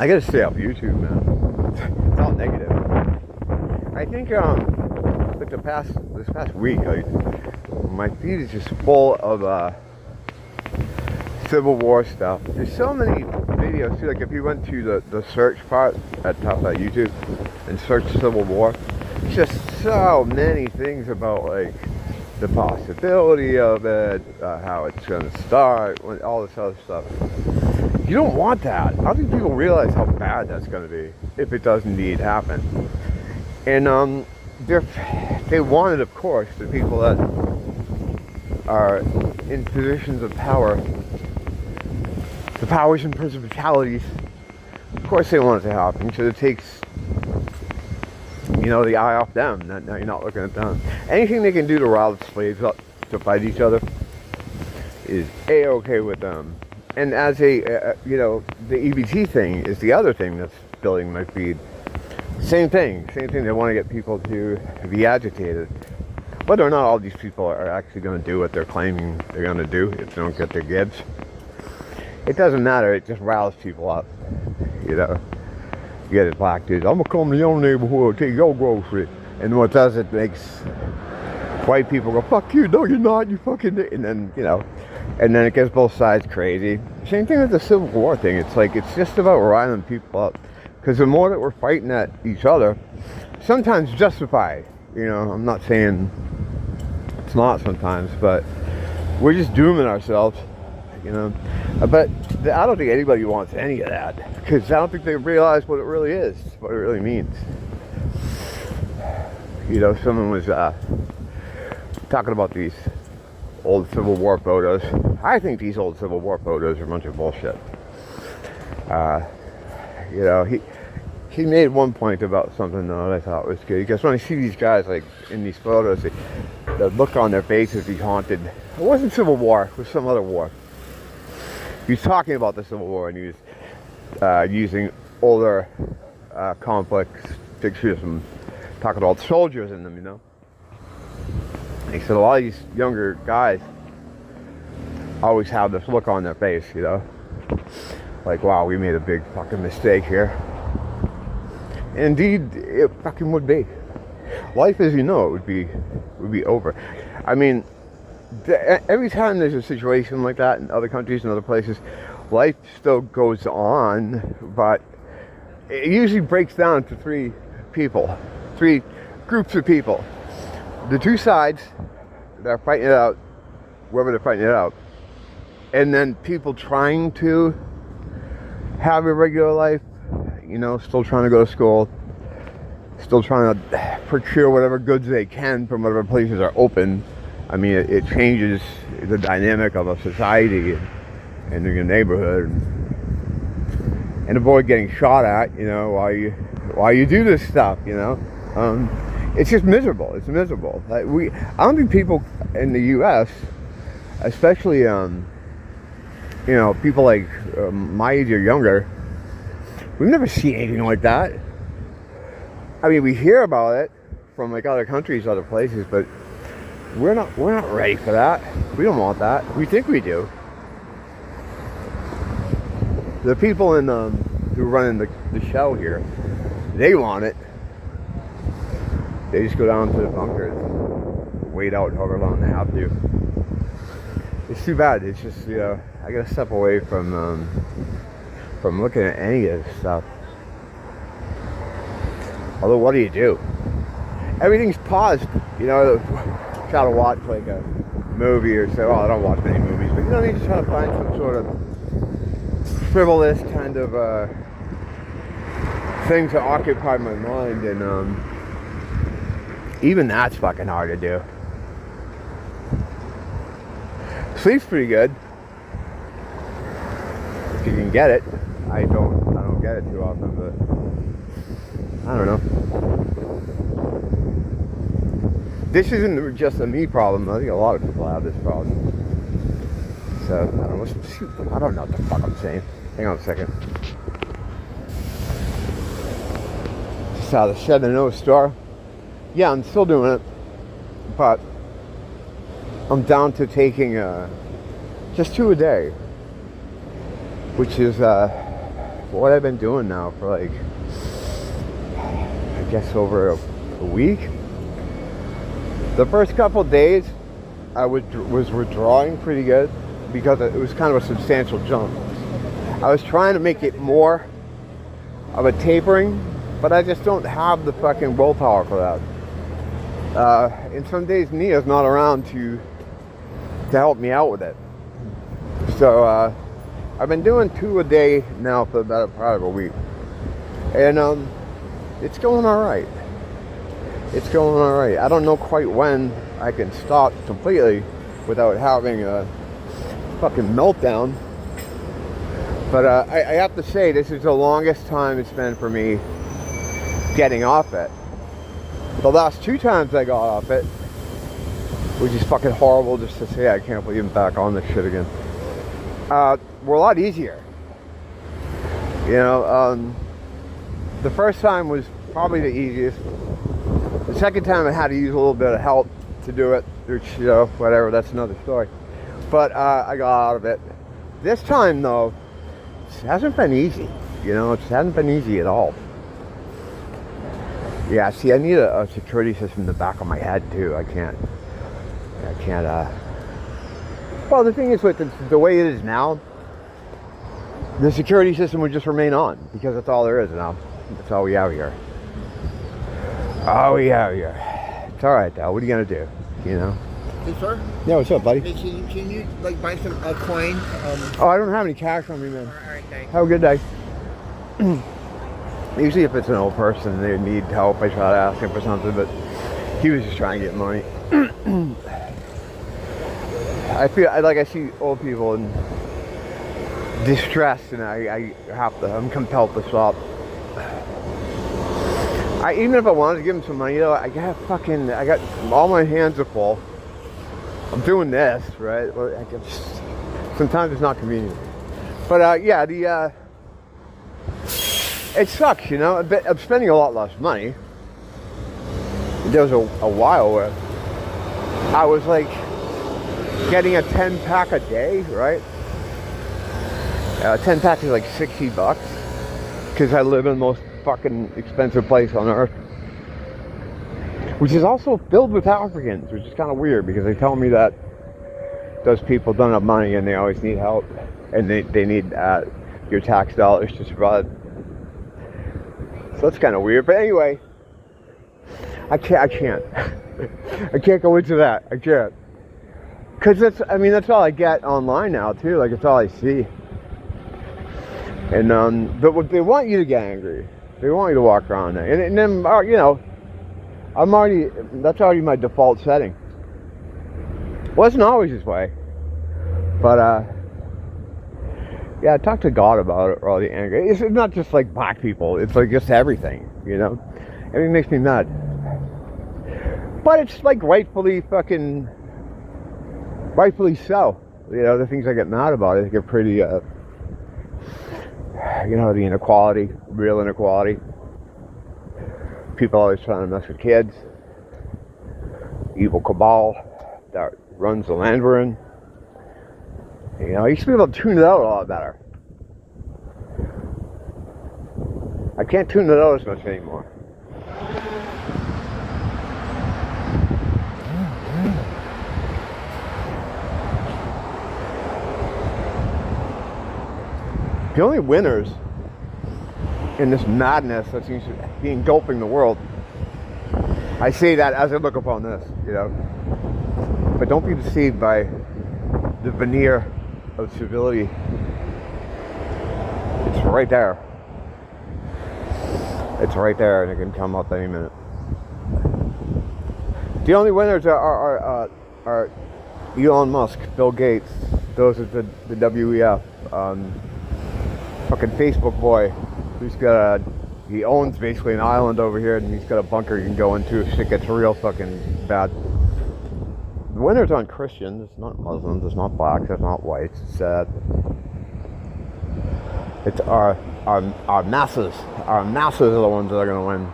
I gotta stay off YouTube, man. It's all negative. I think like this past week, like, my feed is just full of Civil War stuff. There's so many videos too. Like if you went to the search part at top of YouTube and search Civil War, it's just so many things about like the possibility of it, how it's gonna start, all this other stuff. You don't want that. I don't think people realize how bad that's gonna be if it does indeed happen. And they want it, of course, the people that are in positions of power, the powers and principalities, of course they want it to happen, because it takes, you know, the eye off them. Now you're not looking at them. Anything they can do to rile the slaves up to fight each other is A-okay with them. And as you know, the EBT thing is the other thing that's building my feed. Same thing. They want to get people to be agitated. Whether or not all these people are actually going to do what they're claiming they're going to do if they don't get their gives, it doesn't matter. It just riles people up. You know, you get it black dudes. I'm going to come to your neighborhood, take your grocery. And what does it makes white people go, fuck you, no you're not, you fucking... And then, you know, and then it gets both sides crazy. Same thing with the Civil War thing. It's like, it's just about riling people up. Because the more that we're fighting at each other, sometimes justified. You know, I'm not saying it's not sometimes, but we're just dooming ourselves, you know. But I don't think anybody wants any of that, because I don't think they realize what it really is, what it really means. You know, someone was talking about these old Civil War photos. I think these old Civil War photos are a bunch of bullshit. You know, he made one point about something though that I thought was good. Because when I see these guys like in these photos, the look on their faces be haunted. It wasn't Civil War, it was some other war. He was talking about the Civil War and he was using older conflicts, pictures, and talking about soldiers in them, you know. And he said a lot of these younger guys always have this look on their face, you know. Like, wow, we made a big fucking mistake here. Indeed, it fucking would be. Life, as you know, would be over. I mean, every time there's a situation like that in other countries and other places, life still goes on, but it usually breaks down to three groups of people. The two sides that are fighting it out, wherever they're fighting it out, and then people trying to have a regular life, you know, still trying to go to school, still trying to procure whatever goods they can from whatever places are open. I mean, it changes the dynamic of a society and your neighborhood, and avoid getting shot at, you know, while you do this stuff, you know. It's just miserable. It's miserable. Like I don't think people in the U.S., especially you know, people like my age or younger, we've never seen anything like that. I mean, we hear about it from like other countries, other places, but we're not ready for that. We don't want that. We think we do. The people in who are running the show here, they want it. They just go down to the bunkers, wait out however long they have to. It's too bad. It's just, you know, I gotta step away from looking at any of this stuff. Although, what do? Everything's paused. You know, try to watch like a movie or so. Well, I don't watch many movies, but you know, you just try to find some sort of frivolous kind of thing to occupy my mind, and even that's fucking hard to do. Sleep's pretty good if you can get it. I don't get it too often, but I don't know. This isn't just a me problem. I think a lot of people have this problem. So I don't know what the fuck I'm saying. Hang on a second. Just out of the Shed and Nose store. Yeah, I'm still doing it, but I'm down to taking just 2 a day, which is what I've been doing now for like, I guess over a week. The first couple days, I was withdrawing pretty good because it was kind of a substantial jump. I was trying to make it more of a tapering, but I just don't have the fucking willpower for that. And some days Nia's not around to help me out with it. So I've been doing 2 a day now for about part of a week, and it's going all right. It's going all right. I don't know quite when I can stop completely without having a fucking meltdown. But I have to say, this is the longest time it's been for me getting off it. The last 2 times I got off it, which is fucking horrible just to say, I can't believe I'm back on this shit again, were a lot easier. You know, the first time was probably the easiest. The second time I had to use a little bit of help to do it, which, you know, whatever, that's another story. But I got out of it. This time, though, it hasn't been easy. You know, it hasn't been easy at all. Yeah, see, I need a security system in the back of my head, too. I can't, well, the thing is, with the way it is now, the security system would just remain on, because that's all there is now. That's all we have here. All we have here. It's all right, though. What are you going to do, you know? Hey, sir? Yeah, what's up, buddy? Hey, can you like, buy some coin? Oh, I don't have any cash on me, man. All right, thanks. Have a good day. Usually if it's an old person and they need help, I try to ask him for something, but he was just trying to get money. I see old people in distress, and I'm compelled to stop. Even if I wanted to give him some money, you know, I got all my hands are full. I'm doing this, right? Sometimes it's not convenient. But yeah, it sucks, you know. I'm spending a lot less money. There was a while where I was like getting a 10-pack a day, right? 10 packs is like $60 because I live in the most fucking expensive place on earth, which is also filled with Africans, which is kind of weird because they tell me that those people don't have money and they always need help, and they need your tax dollars to survive. So that's kind of weird. But anyway, I can't I can't go into that. I can't, because that's all I get online now too. Like, it's all I see. And but they want you to get angry. They want you to walk around there. And then, you know, that's already my default setting. Wasn't always this way. But, yeah, I talked to God about it, or all the anger. It's not just like black people. It's like just everything, you know? Everything makes me mad. But it's like rightfully so. You know, the things I get mad about, I think are pretty, you know, the inequality, real inequality. People always trying to mess with kids. Evil cabal that runs the land we're in. You know, I used to be able to tune it out a lot better. I can't tune it out as much anymore. The only winners in this madness that seems to be engulfing the world, I say that as I look upon this, you know, but don't be deceived by the veneer of civility. It's right there. It's right there, and it can come up any minute. The only winners are Elon Musk, Bill Gates. Those are the WEF. Fucking Facebook boy, who's he owns basically an island over here, and he's got a bunker you can go into if shit gets real fucking bad. The winners aren't Christians, it's not Muslims, it's not blacks, it's not whites, it's our masses. Our masses are the ones that are gonna win.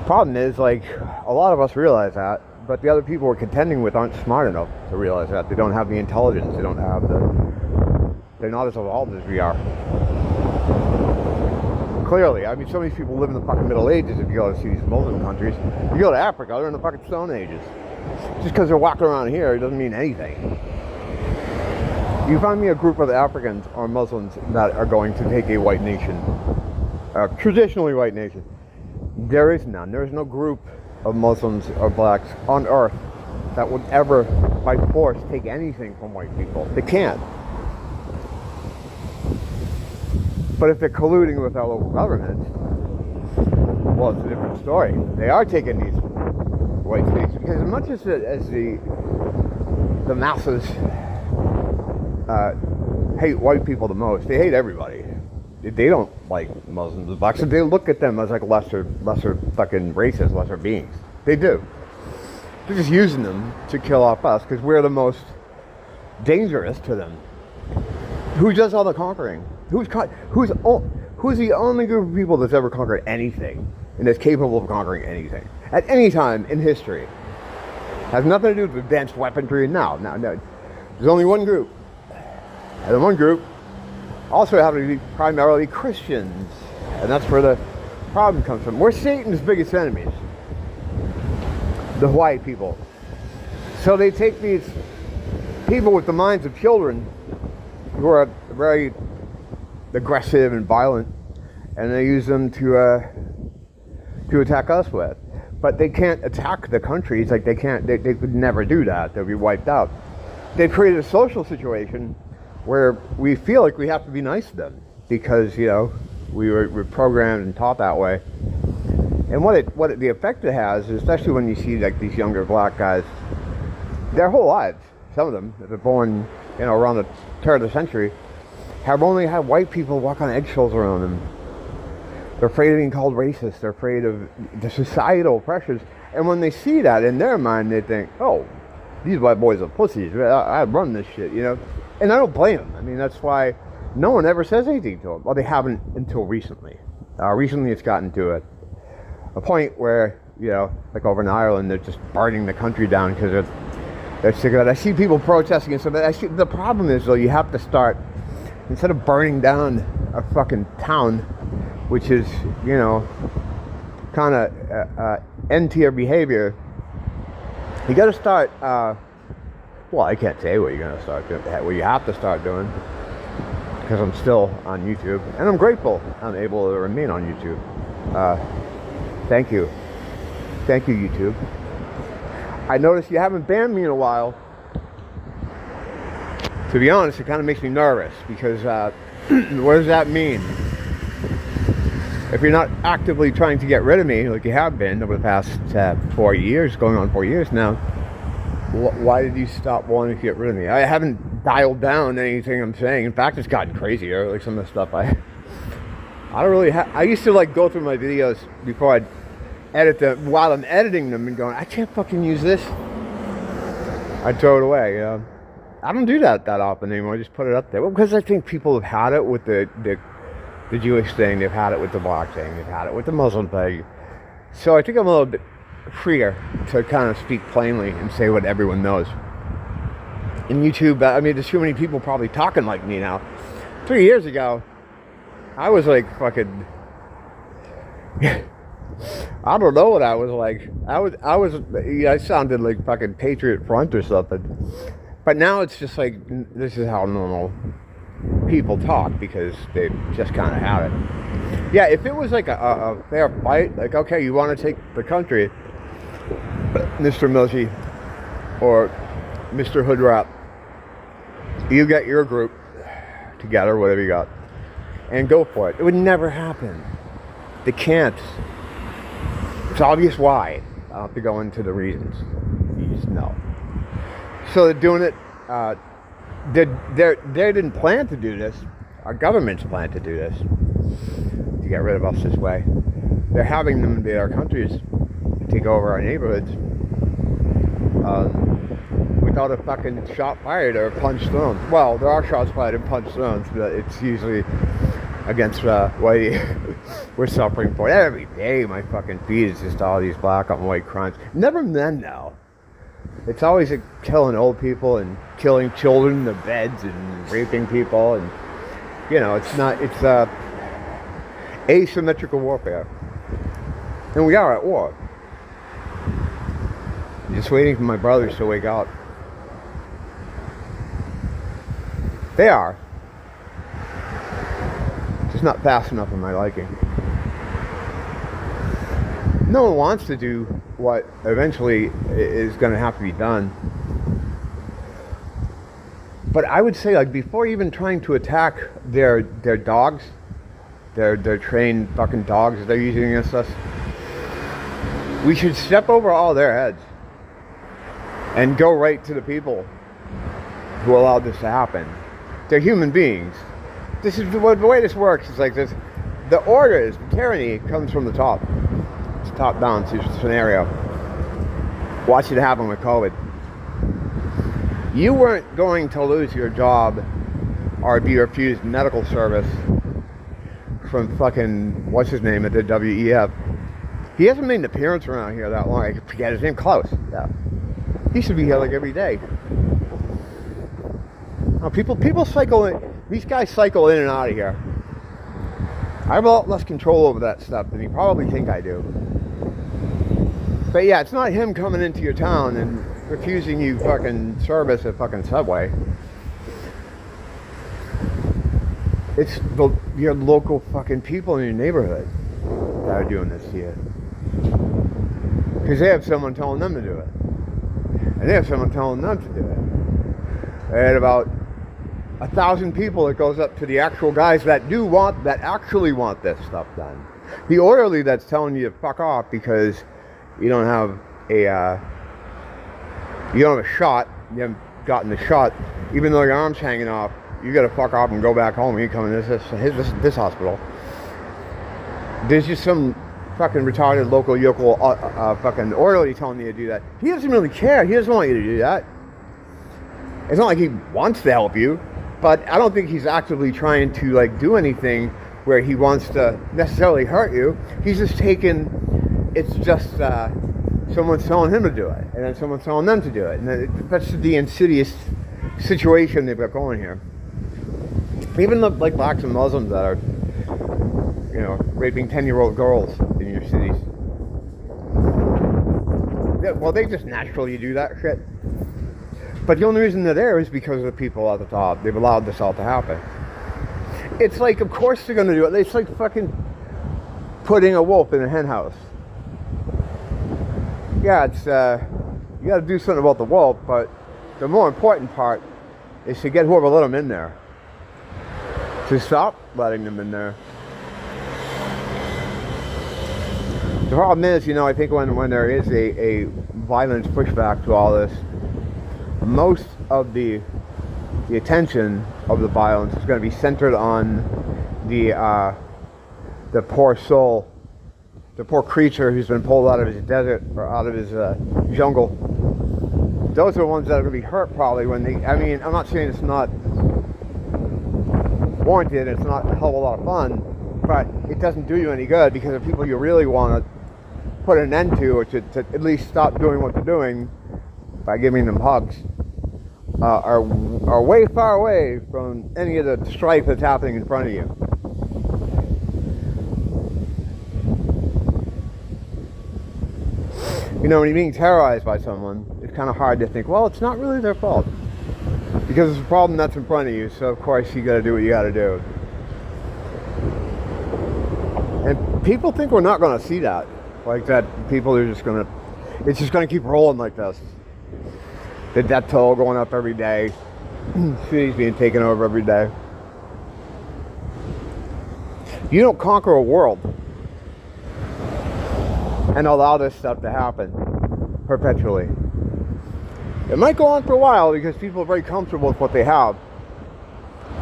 Problem is, like, a lot of us realize that, but the other people we're contending with aren't smart enough to realize that. They don't have the intelligence, they're not as evolved as we are. Clearly, I mean, some of these people live in the fucking Middle Ages. If you go to see these Muslim countries, you go to Africa, they're in the fucking Stone Ages. Just because they're walking around here, it doesn't mean anything. You find me a group of Africans or Muslims that are going to take a white nation, a traditionally white nation. There is none. There is no group of Muslims or blacks on earth that would ever, by force, take anything from white people. They can't. But if they're colluding with our local governments, well, it's a different story. They are taking these white states because as much as the masses hate white people the most, they hate everybody. They don't like Muslims and blacks. So they look at them as like lesser fucking races, lesser beings. They do. They're just using them to kill off us because we're the most dangerous to them. Who does all the conquering? Who's the only group of people that's ever conquered anything and is capable of conquering anything at any time in history? Has nothing to do with advanced weaponry. No. There's only one group, and the one group also happen to be primarily Christians, and that's where the problem comes from. We're Satan's biggest enemies, the white people. So they take these people with the minds of children who are very aggressive and violent, and they use them to attack us with. But they can't attack the countries. Like they could never do that. They'll be wiped out. They've created a social situation where we feel like we have to be nice to them because, you know, we're programmed and taught that way. And the effect it has, especially when you see like these younger black guys, their whole lives, some of them that are born, you know, around the turn of the century, have only had white people walk on eggshells around them. They're afraid of being called racist. They're afraid of the societal pressures. And when they see that in their mind, they think, oh, these white boys are pussies. I run this shit, you know? And I don't blame them. I mean, that's why no one ever says anything to them. Well, they haven't until recently. Recently it's gotten to a point where, you know, like over in Ireland, they're just burning the country down because they're sick of it. I see people protesting and stuff. The problem is, though, you have to start, instead of burning down a fucking town, which is, you know, kind of end-tier behavior, you got to start, well, I can't say what you're going to start doing, what you have to start doing, because I'm still on YouTube, and I'm grateful I'm able to remain on YouTube. Thank you. Thank you, YouTube. I noticed you haven't banned me in a while. To be honest, it kind of makes me nervous, because what does that mean? If you're not actively trying to get rid of me, like you have been over the past 4 years, going on 4 years now, why did you stop wanting to get rid of me? I haven't dialed down anything I'm saying. In fact, it's gotten crazier. Like some of the stuff I don't really I used to like go through my videos before I'd edit them. While I'm editing them and going, I can't fucking use this, I'd throw it away, you know? I don't do that often anymore. I just put it up there. Well, because I think people have had it with the Jewish thing, they've had it with the black thing, they've had it with the Muslim thing. So I think I'm a little bit freer to kind of speak plainly and say what everyone knows. In YouTube, I mean, there's too many people probably talking like me now. 3 years ago, I was like fucking, I don't know what I was like. I sounded like fucking Patriot Front or something. But now it's just like, this is how normal people talk, because they just kind of have it. Yeah, if it was like a fair fight, like, okay, you want to take the country, Mr. Milji or Mr. Hoodrat, you get your group together, whatever you got, and go for it. It would never happen. They can't. It's obvious why. I don't have to go into the reasons. You just know. So they're doing it. They didn't plan to do this. Our government's planned to do this, to get rid of us this way. They're having them invade our countries, take over our neighborhoods, without a fucking shot fired or a punch thrown. Well, there are shots fired and punch thrown, but it's usually against what we're suffering for. Every day my fucking feed is just all these black on white crimes. Never men now. It's always like killing old people and killing children in their beds and raping people, and you know, it's asymmetrical warfare. And we are at war. I'm just waiting for my brothers to wake up. They are. Just not fast enough for my liking. No one wants to do what eventually is going to have to be done. But I would say, like, before even trying to attack their dogs, their trained fucking dogs that they're using against us, we should step over all their heads and go right to the people who allowed this to happen. They're human beings. This is the way this works. Is like this. The orders, the tyranny comes from the top. It's top down scenario. Watch it happen with COVID. You weren't going to lose your job or be refused medical service from fucking, what's his name at the WEF. He hasn't made an appearance around here that long. I forget his name. Klaus. Yeah. He should be here like every day. Now, people cycle in. These guys cycle in and out of here. I have a lot less control over that stuff than you probably think I do. But yeah, it's not him coming into your town and refusing you fucking service at fucking Subway. It's your local fucking people in your neighborhood that are doing this to you. Because they have someone telling them to do it. And they have someone telling them to do it. And about 1,000 people, it goes up to the actual guys that actually want this stuff done. The orderly that's telling you to fuck off because you don't have a shot, you haven't gotten the shot, even though your arm's hanging off, you gotta fuck off and go back home and you come in this hospital. There's just some fucking retarded local yokel fucking orderly telling you to do that. He doesn't really care. He doesn't want you to do that. It's not like he wants to help you, but I don't think he's actively trying to like do anything where he wants to necessarily hurt you. He's just it's just someone's telling him to do it, and then someone's telling them to do it, and that's the insidious situation they've got going here. Even like blacks and Muslims that are, raping 10-year-old girls in your cities. Yeah, well, they just naturally do that shit. But the only reason they're there is because of the people at the top. They've allowed this all to happen. It's like, of course they're going to do it. It's like fucking putting a wolf in a hen house. Yeah, it's you got to do something about the wolf, but the more important part is to get whoever let them in there to stop letting them in there. The problem is, I think when there is a violent pushback to all this, most of the attention of the violence is going to be centered on the poor soul, the poor creature who's been pulled out of his desert or out of his jungle. Those are the ones that are going to be hurt probably when I'm not saying it's not warranted, it's not a hell of a lot of fun, but it doesn't do you any good because the people you really want to put an end to, or to at least stop doing what they're doing by giving them hugs, are way far away from any of the strife that's happening in front of you. When you're being terrorized by someone, it's kind of hard to think, well, it's not really their fault. Because it's a problem that's in front of you, so of course you gotta do what you gotta do. And people think we're not gonna see that. Like that people are just gonna, it's just gonna keep rolling like this. The death toll going up every day. Cities being taken over every day. You don't conquer a world and allow this stuff to happen perpetually. It might go on for a while because people are very comfortable with what they have,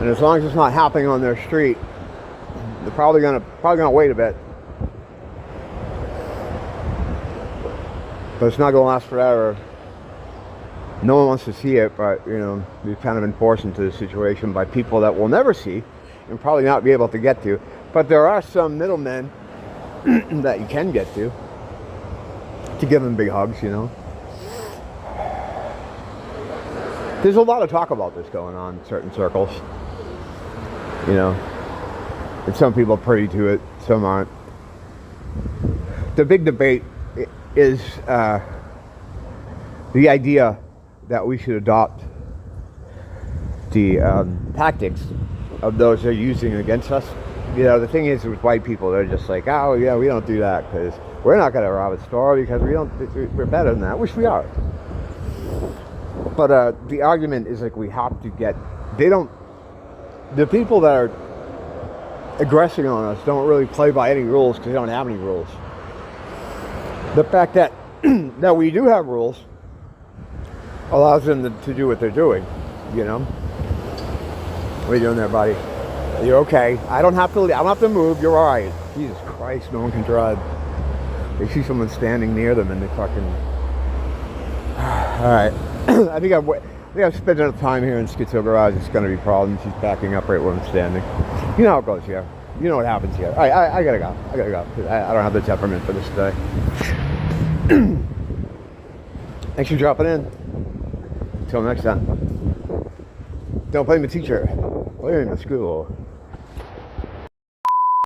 and as long as it's not happening on their street, they're probably gonna wait a bit. But it's not gonna last forever. No one wants to see it, but we've kind of been forced into this situation by people that we'll never see and probably not be able to get to. But there are some middlemen that you can get to give them big hugs, There's a lot of talk about this going on in certain circles, and some people are privy to it, some aren't. The big debate is the idea that we should adopt the tactics of those that are using it against us. You know, the thing is with white people, they're just like, oh yeah, we don't do that because we're not going to rob a store because we're better than that, which we are. But the argument is like we have to get, the people that are aggressing on us don't really play by any rules because they don't have any rules. The fact that that we do have rules allows them to do what they're doing, you know. What are you doing there, buddy? You're okay. I don't have to move. You're all right. Jesus Christ, no one can drive. They see someone standing near them and they fucking... All right. I think I've spent enough time here in Schizo Garage. It's going to be problems. She's backing up right where I'm standing. You know how it goes here. You know what happens here. All right, I gotta go. I don't have the temperament for this today. Thanks for dropping in. Until next time. Don't blame the teacher. Blame the school.